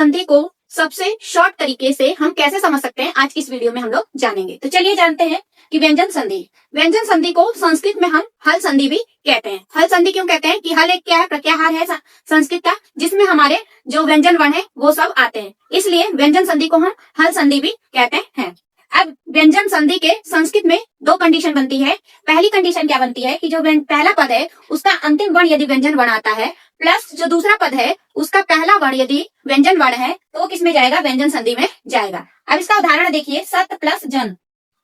संधि को सबसे शॉर्ट तरीके से हम कैसे समझ सकते हैं, आज की इस वीडियो में हम लोग जानेंगे। तो चलिए जानते हैं कि व्यंजन संधि। व्यंजन संधि को संस्कृत में हम हल संधि भी कहते हैं। हल संधि क्यों कहते हैं कि हल एक क्या है, प्रत्याहार है संस्कृत का, जिसमें हमारे जो व्यंजन वर्ण है वो सब आते हैं, इसलिए व्यंजन संधि को हम हल संधि भी कहते हैं। अब व्यंजन संधि के संस्कृत में दो कंडीशन बनती है। पहली कंडीशन क्या बनती है कि जो पहला पद है उसका अंतिम वर्ण यदि व्यंजन वर्ण आता है, प्लस जो दूसरा पद है उसका पहला वर्ण यदि व्यंजन वर्ण है, तो किस में जाएगा, व्यंजन संधि में जाएगा। अब इसका उदाहरण देखिए, सत प्लस जन,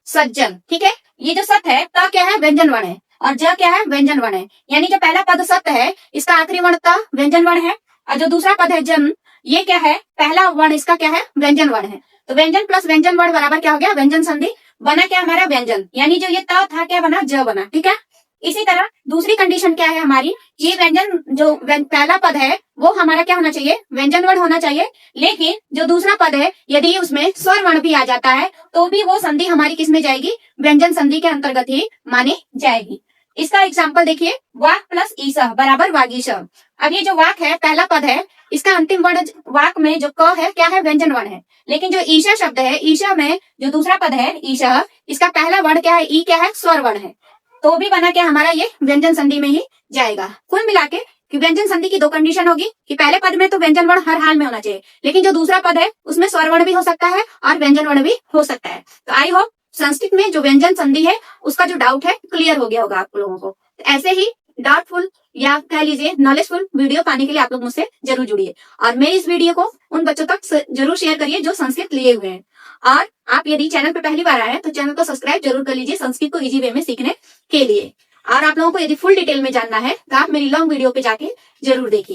सज्जन। ठीक है, ये जो सत है त क्या है, व्यंजन वर्ण है, और ज क्या है, व्यंजन वर्ण है। यानी जो पहला पद सत है इसका आखिरी वर्ण त व्यंजन वर्ण है, और जो दूसरा पद है जन, ये क्या है, पहला वर्ण इसका क्या है, व्यंजन वर्ण है। तो व्यंजन प्लस व्यंजन वर्ण बराबर क्या हो गया, व्यंजन संधि। बना क्या हमारा, व्यंजन, यानी जो ये त था क्या बना, ज बना। ठीक है, इसी तरह दूसरी कंडीशन क्या है हमारी, ये व्यंजन जो पहला पद है वो हमारा क्या होना चाहिए, व्यंजन वर्ण होना चाहिए, लेकिन जो दूसरा पद है यदि उसमें स्वर वर्ण भी आ जाता है तो भी वो संधि हमारी किस में जाएगी, व्यंजन संधि के अंतर्गत ही मानी जाएगी। इसका एग्जाम्पल देखिए, वाक प्लस ईसा बराबर वागीश। अब ये जो वाक है, पहला पद है, इसका अंतिम वर्ण वाक में जो क है क्या है, व्यंजन वर्ण है, लेकिन जो ईशा शब्द है, ईशा में जो दूसरा पद है ईशा, इसका पहला वर्ण क्या है, ई क्या है, स्वर वर्ण है, तो भी बना क्या हमारा, ये व्यंजन संधि में ही जाएगा। कुल मिला के कि व्यंजन संधि की दो कंडीशन होगी कि पहले पद में तो व्यंजन वर्ण हर हाल में होना चाहिए, लेकिन जो दूसरा पद है उसमें स्वर वर्ण भी हो सकता है और व्यंजन वर्ण भी हो सकता है। तो आई होप संस्कृत में जो व्यंजन संधि है उसका जो डाउट है क्लियर हो गया होगा आप लोगों को। तो ऐसे ही डाउटफुल या कह लीजिए नॉलेजफुल वीडियो पाने के लिए आप लोग मुझसे जरूर जुड़िए, और मेरी इस वीडियो को उन बच्चों तक जरूर शेयर करिए जो संस्कृत लिए हुए हैं। और आप यदि चैनल पर पहली बार आए हैं तो चैनल को सब्सक्राइब जरूर कर लीजिए संस्कृत को इजी वे में सीखने के लिए। और आप लोगों को यदि फुल डिटेल में जानना है तो आप मेरी लॉन्ग वीडियो पे जाके जरूर देखिए।